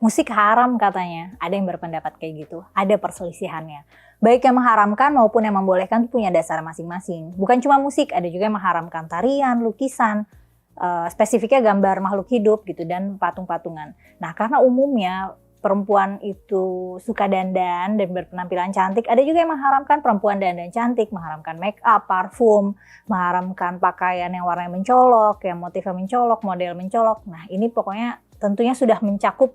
musik haram katanya. Ada yang berpendapat kayak gitu, ada perselisihannya. Baik yang mengharamkan maupun yang membolehkan itu punya dasar masing-masing. Bukan cuma musik, ada juga yang mengharamkan tarian, lukisan, spesifiknya gambar makhluk hidup gitu, dan patung-patungan. Nah, karena umumnya perempuan itu suka dandan dan berpenampilan cantik, ada juga yang mengharamkan perempuan dandan cantik, mengharamkan make up, parfum, mengharamkan pakaian yang warnanya mencolok, yang motifnya mencolok, model mencolok. Nah, ini pokoknya tentunya sudah mencakup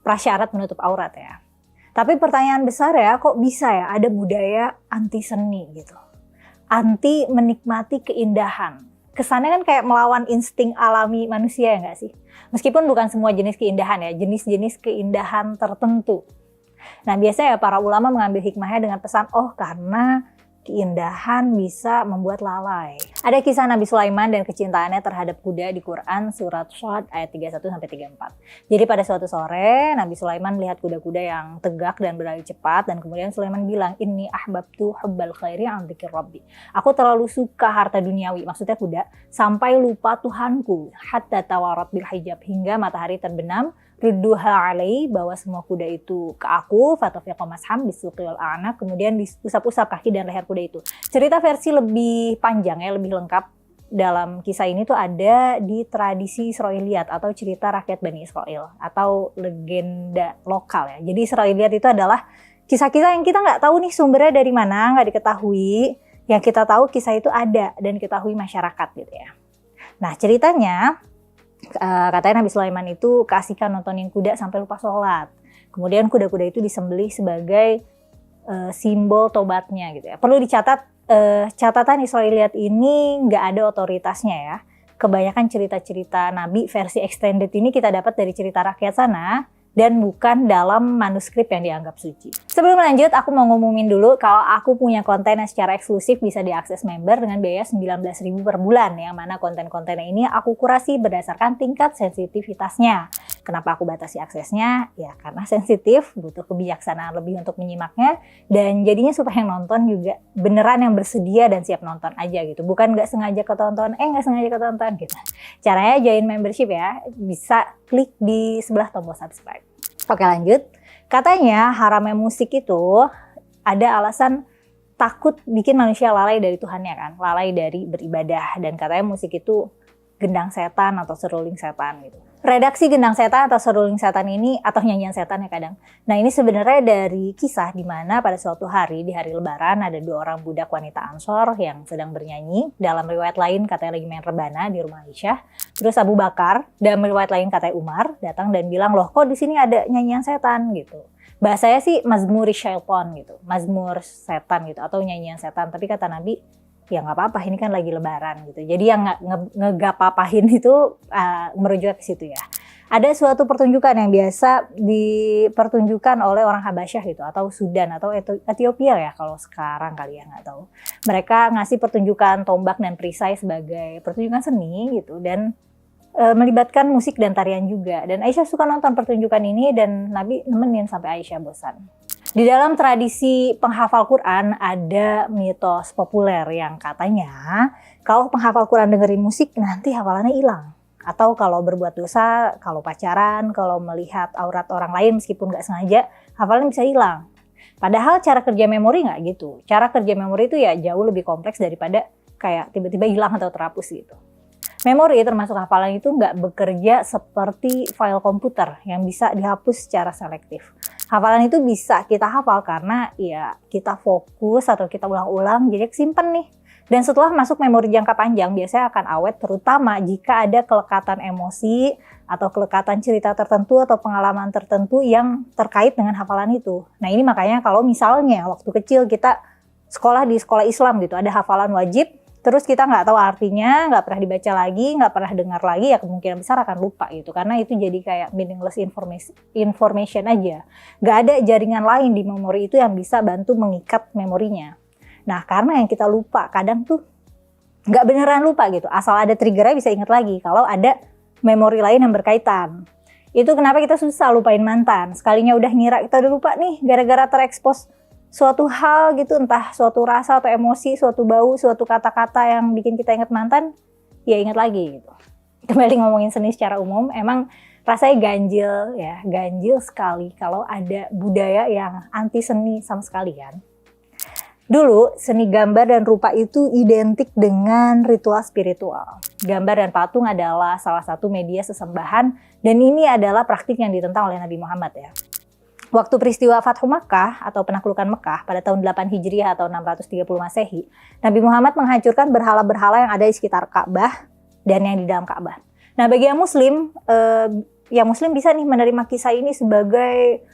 prasyarat menutup aurat ya. Tapi pertanyaan besar ya, kok bisa ya ada budaya anti seni gitu? Anti menikmati keindahan. Kesannya kan kayak melawan insting alami manusia ya nggak sih? Meskipun bukan semua jenis keindahan ya, jenis-jenis keindahan tertentu. Nah, biasanya para ulama mengambil hikmahnya dengan pesan, oh karena keindahan bisa membuat lalai. Ada kisah Nabi Sulaiman dan kecintaannya terhadap kuda di Quran surat Shad ayat 31-34. Jadi pada suatu sore, Nabi Sulaiman melihat kuda-kuda yang tegak dan berlari cepat, dan kemudian Sulaiman bilang, "Inni ahbabtu hubbal khairi an dzikri rabbi." Aku terlalu suka harta duniawi, maksudnya kuda, sampai lupa Tuhanku, hatta tawarat bil hijab, hingga matahari terbenam. Rudduha alai, bawa semua kuda itu ke aku, fatafiqa masham bisuqi wal a'naq, kemudian diusap-usap kaki dan leher kuda itu. Cerita versi lebih panjang ya, lebih lengkap dalam kisah ini tuh ada di tradisi Israiliyat atau cerita rakyat Bani Israel atau legenda lokal ya. Jadi Israiliyat itu adalah kisah-kisah yang kita nggak tahu nih sumbernya dari mana, nggak diketahui. Yang kita tahu kisah itu ada dan diketahui masyarakat gitu ya. Nah, ceritanya katanya Nabi Sulaiman itu keasikan nontonin kuda sampai lupa sholat. Kemudian kuda-kuda itu disembelih sebagai simbol tobatnya gitu ya. Perlu dicatat, catatan Israiliyat ini nggak ada otoritasnya ya. Kebanyakan cerita-cerita Nabi versi extended ini kita dapat dari cerita rakyat sana dan bukan dalam manuskrip yang dianggap suci. Sebelum lanjut, aku mau ngumumin dulu kalau aku punya konten yang secara eksklusif bisa diakses member dengan biaya 19.000 per bulan, yang mana konten-kontennya ini aku kurasi berdasarkan tingkat sensitivitasnya. Kenapa aku batasi aksesnya? Ya karena sensitif, butuh kebijaksanaan lebih untuk menyimaknya, dan jadinya supaya yang nonton juga beneran yang bersedia dan siap nonton aja gitu. Bukan nggak sengaja ketonton, nggak sengaja ketonton gitu. Caranya join membership ya, bisa klik di sebelah tombol subscribe. Oke lanjut, katanya haramnya musik itu ada alasan takut bikin manusia lalai dari Tuhannya kan, lalai dari beribadah, dan katanya musik itu gendang setan atau seruling setan gitu. Redaksi gendang setan atau seruling setan ini, atau nyanyian setan ya kadang. Nah ini sebenarnya dari kisah di mana pada suatu hari, di hari lebaran, ada 2 orang budak wanita Ansor yang sedang bernyanyi. Dalam riwayat lain katanya lagi main rebana di rumah Aisyah. Terus Abu Bakar, dalam riwayat lain katanya Umar, datang dan bilang, loh kok di sini ada nyanyian setan gitu. Bahasanya sih mazmur syaiton gitu, mazmur setan gitu, atau nyanyian setan. Tapi kata Nabi, ya nggak apa-apa, ini kan lagi lebaran gitu. Jadi yang ngegapapahin itu merujuk ke situ ya. Ada suatu pertunjukan yang biasa dipertunjukkan oleh orang Habasyah gitu, atau Sudan, atau Ethiopia ya kalau sekarang kali ya, nggak tahu. Mereka ngasih pertunjukan tombak dan perisai sebagai pertunjukan seni gitu, dan melibatkan musik dan tarian juga. Dan Aisyah suka nonton pertunjukan ini, dan Nabi nemenin sampai Aisyah bosan. Di dalam tradisi penghafal Quran ada mitos populer yang katanya kalau penghafal Quran dengerin musik nanti hafalannya hilang. Atau kalau berbuat dosa, kalau pacaran, kalau melihat aurat orang lain meskipun nggak sengaja, hafalan bisa hilang. Padahal cara kerja memori nggak gitu. Cara kerja memori itu ya jauh lebih kompleks daripada kayak tiba-tiba hilang atau terhapus gitu. Memori termasuk hafalan itu nggak bekerja seperti file komputer yang bisa dihapus secara selektif. Hafalan itu bisa kita hafal karena ya kita fokus atau kita ulang-ulang jadi kesimpan nih. Dan setelah masuk memori jangka panjang biasanya akan awet, terutama jika ada kelekatan emosi atau kelekatan cerita tertentu atau pengalaman tertentu yang terkait dengan hafalan itu. Nah ini makanya kalau misalnya waktu kecil kita sekolah di sekolah Islam gitu, ada hafalan wajib, terus kita nggak tahu artinya, nggak pernah dibaca lagi, nggak pernah dengar lagi, ya kemungkinan besar akan lupa gitu. Karena itu jadi kayak meaningless information aja. Nggak ada jaringan lain di memori itu yang bisa bantu mengikat memorinya. Nah karena yang kita lupa, kadang tuh nggak beneran lupa gitu. Asal ada triggernya bisa ingat lagi kalau ada memori lain yang berkaitan. Itu kenapa kita susah lupain mantan. Sekalinya udah ngira kita udah lupa nih gara-gara terekspos suatu hal gitu, entah suatu rasa atau emosi, suatu bau, suatu kata-kata yang bikin kita ingat mantan, ya ingat lagi gitu. Kembali ngomongin seni secara umum, emang Rasanya ganjil ya, ganjil sekali kalau ada budaya yang anti seni sama sekali kan. Dulu, seni gambar dan rupa itu identik dengan ritual spiritual. Gambar dan patung adalah salah satu media sesembahan, dan ini adalah praktik yang ditentang oleh Nabi Muhammad ya. Waktu peristiwa Fathu Makkah atau penaklukan Mekah pada tahun 8 Hijriah atau 630 Masehi, Nabi Muhammad menghancurkan berhala-berhala yang ada di sekitar Ka'bah dan yang di dalam Ka'bah. Nah, bagi yang Muslim bisa nih menerima kisah ini sebagai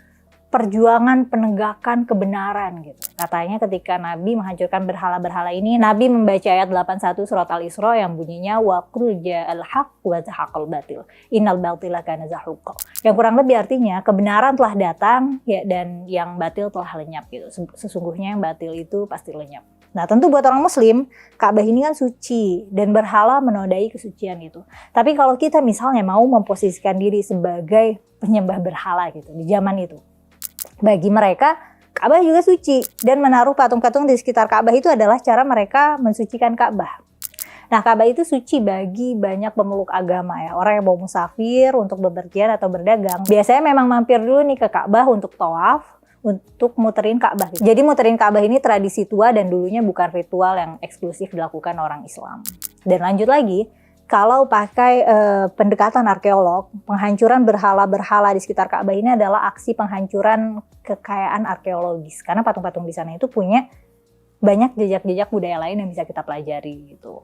perjuangan penegakan kebenaran gitu. Katanya ketika Nabi menghancurkan berhala-berhala ini, Nabi membaca ayat 81 surat Al-Isra yang bunyinya wa qul ja'al haqq wa zahaqal batil. Innal batila kana zahuqa. Yang kurang lebih artinya kebenaran telah datang ya, dan yang batil telah lenyap gitu. Sesungguhnya yang batil itu pasti lenyap. Nah, tentu buat orang Muslim, Ka'bah ini kan suci dan berhala menodai kesucian itu. Tapi kalau kita misalnya mau memposisikan diri sebagai penyembah berhala gitu di zaman itu, bagi mereka Ka'bah juga suci, dan menaruh patung-patung di sekitar Ka'bah itu adalah cara mereka mensucikan Ka'bah. Nah, Ka'bah itu suci bagi banyak pemeluk agama ya, orang yang mau musafir untuk bepergian atau berdagang. Biasanya memang mampir dulu nih ke Ka'bah untuk tawaf, untuk muterin Ka'bah. Jadi muterin Ka'bah ini tradisi tua dan dulunya bukan ritual yang eksklusif dilakukan orang Islam. Dan lanjut lagi, kalau pakai pendekatan arkeolog, penghancuran berhala-berhala di sekitar Ka'bah ini adalah aksi penghancuran kekayaan arkeologis. Karena patung-patung di sana itu punya banyak jejak-jejak budaya lain yang bisa kita pelajari gitu.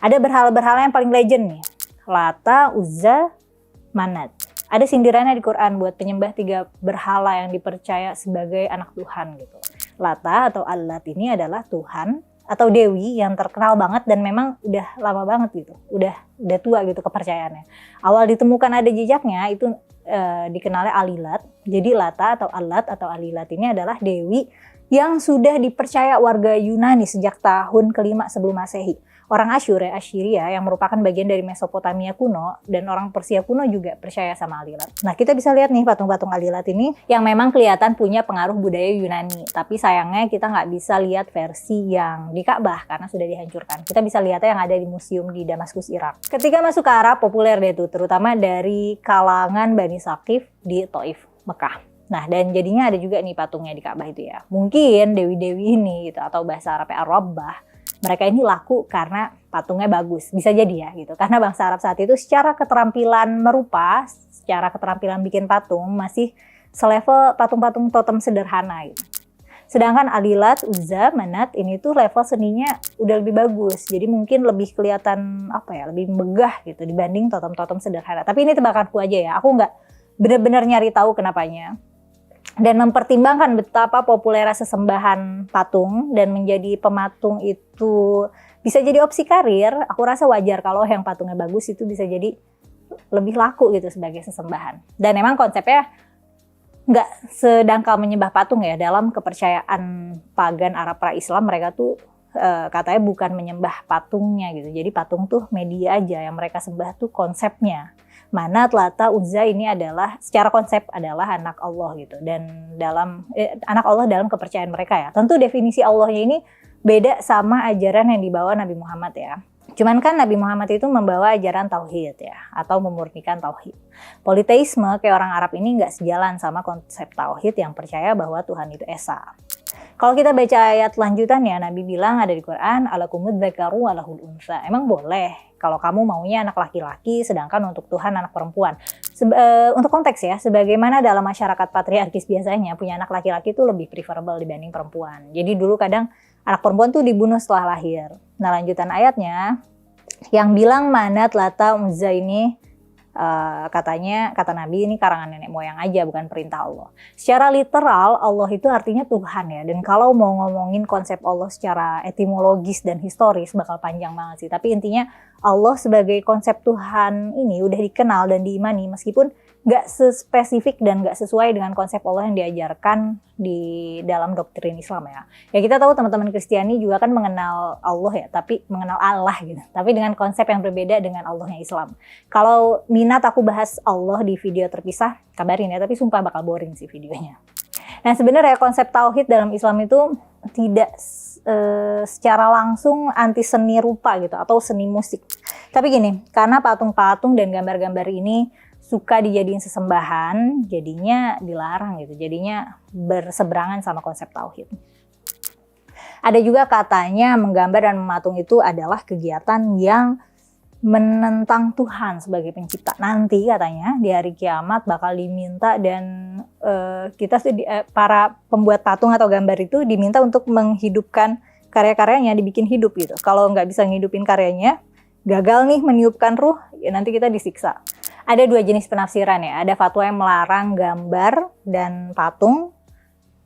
Ada berhala-berhala yang paling legend nih. Lata, Uzza, Manat. Ada sindirannya di Quran buat penyembah 3 berhala yang dipercaya sebagai anak Tuhan gitu. Lata atau Allat ini adalah Tuhan atau dewi yang terkenal banget dan memang udah lama banget gitu, udah tua gitu kepercayaannya. Awal ditemukan ada jejaknya itu dikenalnya Alilat. Jadi Lata atau Allat atau Alilat ini adalah dewi yang sudah dipercaya warga Yunani sejak tahun ke-5 sebelum Masehi. Orang Assyria yang merupakan bagian dari Mesopotamia kuno dan orang Persia kuno juga percaya sama Alilat. Nah, kita bisa lihat nih patung-patung Alilat ini yang memang kelihatan punya pengaruh budaya Yunani. Tapi sayangnya kita nggak bisa lihat versi yang di Ka'bah karena sudah dihancurkan. Kita bisa lihatnya yang ada di museum di Damaskus, Irak. Ketika masuk ke Arab, populer deh tuh, terutama dari kalangan Bani Saqif di Taif, Mekah. Nah, dan jadinya ada juga nih patungnya di Ka'bah itu ya. Mungkin dewi-dewi ini gitu, atau bahasa Arabnya Ar-Rabbah, mereka ini laku karena patungnya bagus. Bisa jadi ya gitu. Karena bangsa Arab saat itu secara keterampilan merupa, secara keterampilan bikin patung masih selevel patung-patung totem sederhana gitu. Sedangkan Alilat, Uzza, Manat ini tuh level seninya udah lebih bagus. Jadi mungkin lebih kelihatan lebih megah gitu dibanding totem-totem sederhana. Tapi ini tebakanku aja ya. Aku nggak benar-benar nyari tahu kenapanya. Dan mempertimbangkan betapa populernya sesembahan patung dan menjadi pematung itu bisa jadi opsi karir, aku rasa wajar kalau yang patungnya bagus itu bisa jadi lebih laku gitu sebagai sesembahan. Dan emang konsepnya nggak sedangkal menyembah patung ya. Dalam kepercayaan pagan Arab pra-Islam, mereka tuh katanya bukan menyembah patungnya gitu. Jadi patung tuh media aja, yang mereka sembah tuh konsepnya. Manat, Lata, Uzza ini adalah secara konsep adalah anak Allah gitu, dan dalam anak Allah dalam kepercayaan mereka ya. Tentu definisi Allahnya ini beda sama ajaran yang dibawa Nabi Muhammad ya. Cuman kan Nabi Muhammad itu membawa ajaran tauhid ya, atau memurnikan tauhid. Politeisme kayak orang Arab ini nggak sejalan sama konsep tauhid yang percaya bahwa Tuhan itu esa. Kalau kita baca ayat lanjutannya, Nabi bilang ada di Quran, alakumud dzakaru walahul unsa. Emang boleh kalau kamu maunya anak laki-laki, sedangkan untuk Tuhan anak perempuan. Untuk konteks ya, sebagaimana dalam masyarakat patriarkis biasanya, punya anak laki-laki itu lebih preferable dibanding perempuan. Jadi dulu kadang anak perempuan tuh dibunuh setelah lahir. Nah, lanjutan ayatnya, yang bilang Manat, Lata, Uzza ini katanya, kata Nabi, ini karangan nenek moyang aja, bukan perintah Allah. Secara literal, Allah itu artinya Tuhan ya. Dan kalau mau ngomongin konsep Allah secara etimologis dan historis, bakal panjang banget sih. Tapi intinya, Allah sebagai konsep Tuhan ini udah dikenal dan diimani, meskipun nggak sespesifik dan nggak sesuai dengan konsep Allah yang diajarkan di dalam doktrin Islam ya. Ya kita tahu teman-teman Kristiani juga kan mengenal Allah ya, tapi mengenal Allah gitu. Tapi dengan konsep yang berbeda dengan Allahnya Islam. Kalau minat aku bahas Allah di video terpisah, kabarin ya, tapi sumpah bakal boring sih videonya. Nah, sebenarnya konsep tauhid dalam Islam itu tidak secara langsung anti seni rupa gitu atau seni musik. Tapi gini, karena patung-patung dan gambar-gambar ini suka dijadiin sesembahan, jadinya dilarang gitu. Jadinya berseberangan sama konsep tauhid. Ada juga katanya menggambar dan mematung itu adalah kegiatan yang menentang Tuhan sebagai pencipta. Nanti katanya di hari kiamat bakal diminta dan para pembuat patung atau gambar itu diminta untuk menghidupkan karya-karyanya, dibikin hidup gitu. Kalau nggak bisa ngehidupin karyanya, gagal nih meniupkan ruh, ya nanti kita disiksa. Ada 2 jenis penafsiran ya. Ada fatwa yang melarang gambar dan patung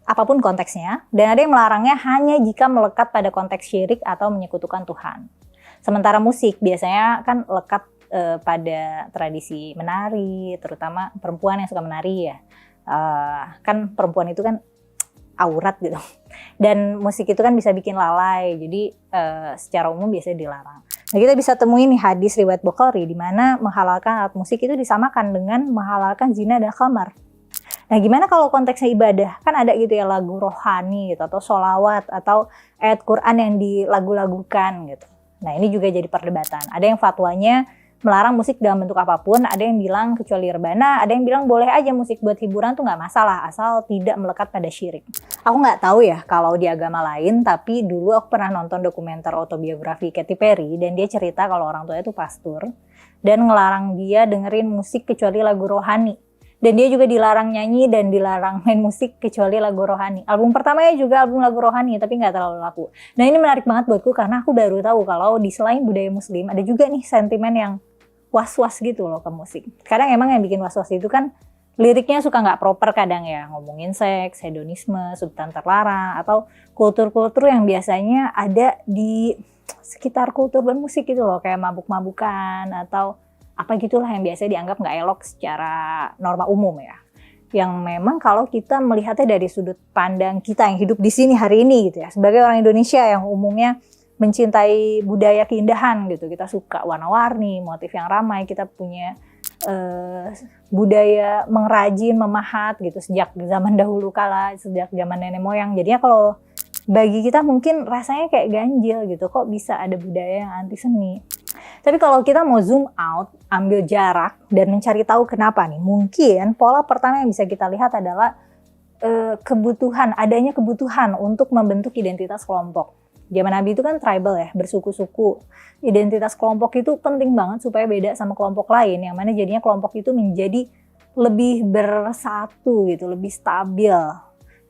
apapun konteksnya, dan ada yang melarangnya hanya jika melekat pada konteks syirik atau menyekutukan Tuhan. Sementara musik biasanya kan lekat pada tradisi menari, terutama perempuan yang suka menari ya. Kan perempuan itu kan aurat gitu. Dan musik itu kan bisa bikin lalai, jadi secara umum biasanya dilarang. Nah, kita bisa temuin nih hadis riwayat Bukhari di mana menghalalkan alat musik itu disamakan dengan menghalalkan zina dan khamar. Nah, gimana kalau konteksnya ibadah? Kan ada gitu ya lagu rohani gitu, atau sholawat, atau ayat Quran yang dilagu-lagukan gitu. Nah, ini juga jadi perdebatan. Ada yang fatwanya melarang musik dalam bentuk apapun, ada yang bilang kecuali rebana, ada yang bilang boleh aja musik buat hiburan tuh nggak masalah, asal tidak melekat pada syirik. Aku nggak tahu ya kalau di agama lain, tapi dulu aku pernah nonton dokumenter autobiografi Katy Perry, dan dia cerita kalau orang tuanya itu pastor, dan ngelarang dia dengerin musik kecuali lagu rohani. Dan dia juga dilarang nyanyi dan dilarang main musik kecuali lagu rohani. Album pertamanya juga album lagu rohani, tapi nggak terlalu laku. Nah, ini menarik banget buatku karena aku baru tahu kalau di selain budaya muslim ada juga nih sentimen yang was-was gitu loh ke musik. Kadang emang yang bikin was-was itu kan liriknya suka nggak proper kadang ya, ngomongin seks, hedonisme, substan terlarang, atau kultur-kultur yang biasanya ada di sekitar kultur bermusik gitu loh, kayak mabuk-mabukan atau apa gitulah yang biasanya dianggap nggak elok secara norma umum ya. Yang memang kalau kita melihatnya dari sudut pandang kita yang hidup di sini hari ini gitu ya, sebagai orang Indonesia yang umumnya mencintai budaya keindahan gitu, kita suka warna-warni, motif yang ramai, kita punya budaya mengrajin, memahat gitu sejak zaman dahulu kala, sejak zaman nenek moyang. Jadinya kalau bagi kita mungkin rasanya kayak ganjil gitu, kok bisa ada budaya yang anti seni. Tapi kalau kita mau zoom out, ambil jarak dan mencari tahu kenapa nih, mungkin pola pertama yang bisa kita lihat adalah adanya kebutuhan untuk membentuk identitas kelompok. Zaman Nabi itu kan tribal ya, bersuku-suku. Identitas kelompok itu penting banget supaya beda sama kelompok lain, yang mana jadinya kelompok itu menjadi lebih bersatu gitu, lebih stabil.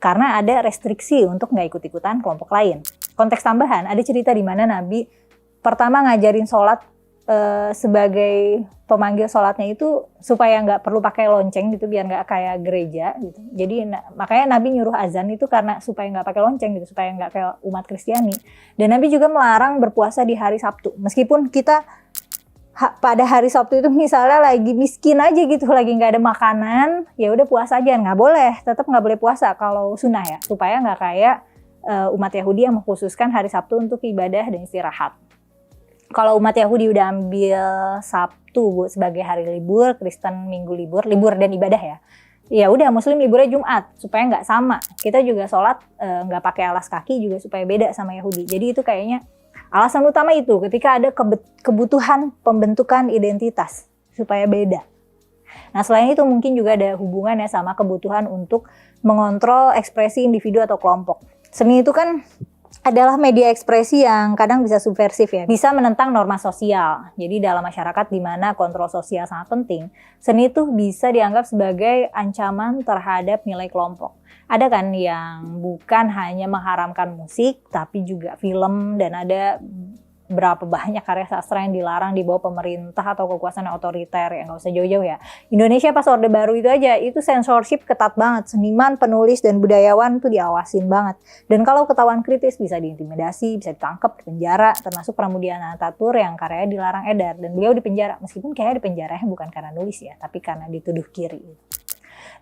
Karena ada restriksi untuk nggak ikut-ikutan kelompok lain. Konteks tambahan, ada cerita di mana Nabi pertama ngajarin sholat sebagai pemanggil sholatnya itu supaya nggak perlu pakai lonceng gitu, biar nggak kayak gereja gitu. Jadi makanya Nabi nyuruh azan itu karena supaya nggak pakai lonceng gitu, supaya nggak kayak umat Kristiani. Dan Nabi juga melarang berpuasa di hari Sabtu. Meskipun kita pada hari Sabtu itu misalnya lagi miskin aja gitu, lagi nggak ada makanan, ya udah puasa aja, nggak boleh, tetap nggak boleh puasa kalau sunnah ya, supaya nggak kayak umat Yahudi yang mengkhususkan hari Sabtu untuk ibadah dan istirahat. Kalau umat Yahudi udah ambil Sabtu sebagai hari libur, Kristen minggu libur dan ibadah ya. Ya udah, Muslim liburnya Jumat supaya nggak sama. Kita juga sholat nggak pakai alas kaki juga supaya beda sama Yahudi. Jadi itu kayaknya alasan utama itu ketika ada kebutuhan pembentukan identitas supaya beda. Nah, selain itu mungkin juga ada hubungannya sama kebutuhan untuk mengontrol ekspresi individu atau kelompok. Seni itu kan adalah media ekspresi yang kadang bisa subversif ya, bisa menentang norma sosial. Jadi dalam masyarakat di mana kontrol sosial sangat penting, seni itu bisa dianggap sebagai ancaman terhadap nilai kelompok. Ada kan yang bukan hanya mengharamkan musik, tapi juga film, dan ada berapa banyak karya sastra yang dilarang di bawah pemerintah atau kekuasaan otoriter, ya nggak usah jauh-jauh ya. Indonesia pas Orde Baru itu aja, itu censorship ketat banget. Seniman, penulis, dan budayawan tuh diawasin banget. Dan kalau ketahuan kritis bisa diintimidasi, bisa ditangkap, dipenjara, termasuk Pramudiana Ataturk yang karyanya dilarang edar. Dan beliau dipenjara, meskipun kayaknya dipenjaranya bukan karena nulis ya, tapi karena dituduh kiri.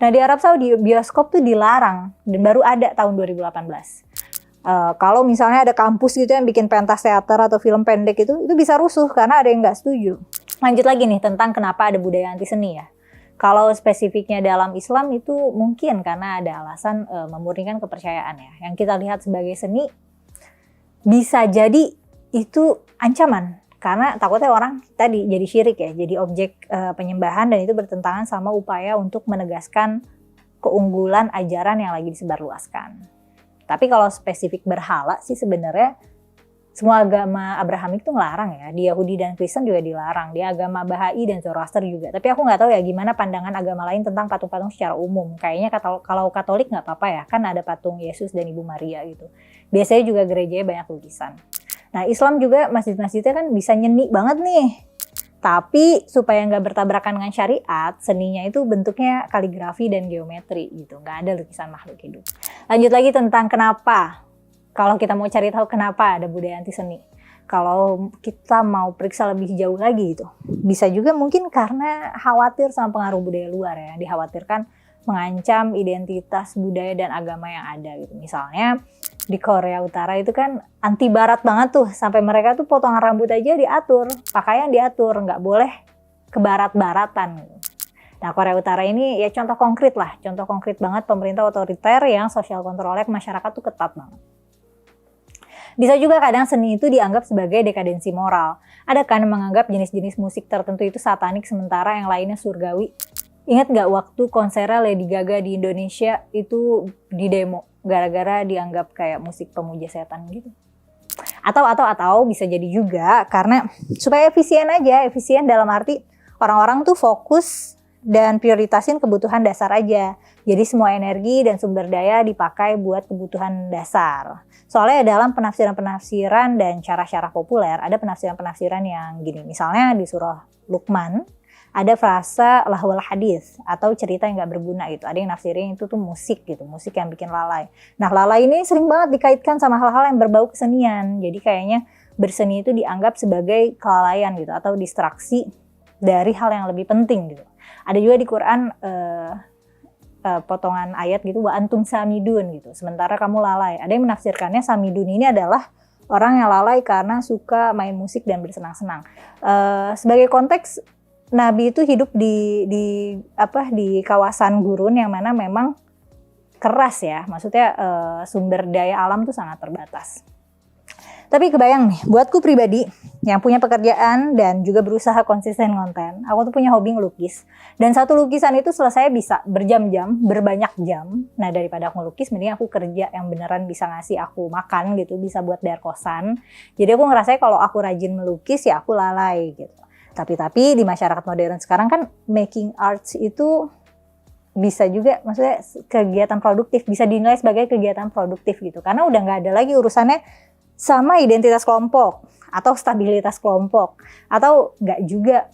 Nah, di Arab Saudi bioskop tuh dilarang, dan baru ada tahun 2018. Kalau misalnya ada kampus gitu yang bikin pentas teater atau film pendek itu bisa rusuh karena ada yang nggak setuju. Lanjut lagi nih tentang kenapa ada budaya anti seni ya. Kalau spesifiknya dalam Islam itu mungkin karena ada alasan memurnikan kepercayaan ya. Yang kita lihat sebagai seni bisa jadi itu ancaman Karena takutnya orang tadi jadi syirik ya, jadi objek penyembahan, dan itu bertentangan sama upaya untuk menegaskan keunggulan ajaran yang lagi disebarluaskan. Tapi kalau spesifik berhala sih sebenarnya semua agama Abrahamik itu ngelarang ya. Di Yahudi dan Kristen juga dilarang. Di agama Bahai dan Zoroaster juga. Tapi aku nggak tahu ya gimana pandangan agama lain tentang patung-patung secara umum. Kayaknya kalau Katolik nggak apa-apa ya. Kan ada patung Yesus dan Ibu Maria gitu. Biasanya juga gerejanya banyak lukisan. Nah Islam juga masjid-masjidnya kan bisa nyeni banget nih. Tapi supaya nggak bertabrakan dengan syariat, seninya itu bentuknya kaligrafi dan geometri gitu. Nggak ada lukisan makhluk hidup. Lanjut lagi tentang kenapa. Kalau kita mau cari tahu kenapa ada budaya anti seni. Kalau kita mau periksa lebih jauh lagi gitu. Bisa juga mungkin karena khawatir sama pengaruh budaya luar ya. Dikhawatirkan mengancam identitas budaya dan agama yang ada gitu. Misalnya di Korea Utara itu kan anti barat banget tuh. Sampai mereka tuh potongan rambut aja diatur. Pakaian diatur. Nggak boleh ke barat-baratan gitu. Nah Korea Utara ini ya contoh konkret lah. Contoh konkret banget pemerintah otoriter yang sosial kontrolnya ke masyarakat tuh ketat banget. Bisa juga kadang seni itu dianggap sebagai dekadensi moral. Ada kan yang menganggap jenis-jenis musik tertentu itu satanik sementara yang lainnya surgawi. Ingat nggak waktu konsernya Lady Gaga di Indonesia itu di demo gara-gara dianggap kayak musik pemuja setan gitu. Atau bisa jadi juga karena supaya efisien aja, efisien dalam arti orang-orang tuh fokus dan prioritasin kebutuhan dasar aja. Jadi semua energi dan sumber daya dipakai buat kebutuhan dasar. Soalnya dalam penafsiran-penafsiran dan cara-cara populer, ada penafsiran-penafsiran yang gini. Misalnya di surah Luqman, ada frasa lahwal hadis atau cerita yang gak berguna gitu. Ada yang nafsirin itu tuh musik gitu, musik yang bikin lalai. Nah lalai ini sering banget dikaitkan sama hal-hal yang berbau kesenian. Jadi kayaknya berseni itu dianggap sebagai kelalaian gitu atau distraksi dari hal yang lebih penting gitu. Ada juga di Quran potongan ayat gitu, wa antum samidun gitu. Sementara kamu lalai. Ada yang menafsirkannya samidun ini adalah orang yang lalai karena suka main musik dan bersenang-senang. Sebagai konteks, Nabi itu hidup di kawasan gurun yang mana memang keras ya. Maksudnya sumber daya alam tuh sangat terbatas. Tapi kebayang nih, buatku pribadi yang punya pekerjaan dan juga berusaha konsisten konten, aku tuh punya hobi ngelukis. Dan satu lukisan itu selesai bisa berjam-jam, berbanyak jam. Nah daripada aku ngelukis, mending aku kerja yang beneran bisa ngasih aku makan gitu, bisa buat bayar kosan. Jadi aku ngerasa kalau aku rajin melukis ya aku lalai gitu. Tapi di masyarakat modern sekarang kan making arts itu bisa juga, maksudnya kegiatan produktif, bisa dinilai sebagai kegiatan produktif gitu. Karena udah nggak ada lagi urusannya sama identitas kelompok atau stabilitas kelompok atau nggak juga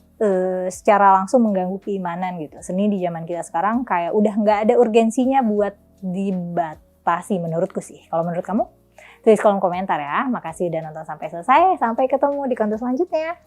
secara langsung mengganggu keimanan gitu. Seni di zaman kita sekarang kayak udah nggak ada urgensinya buat dibatasi menurutku sih. Kalau menurut kamu? Tulis kolom komentar ya. Makasih udah nonton sampai selesai. Sampai ketemu di konten selanjutnya.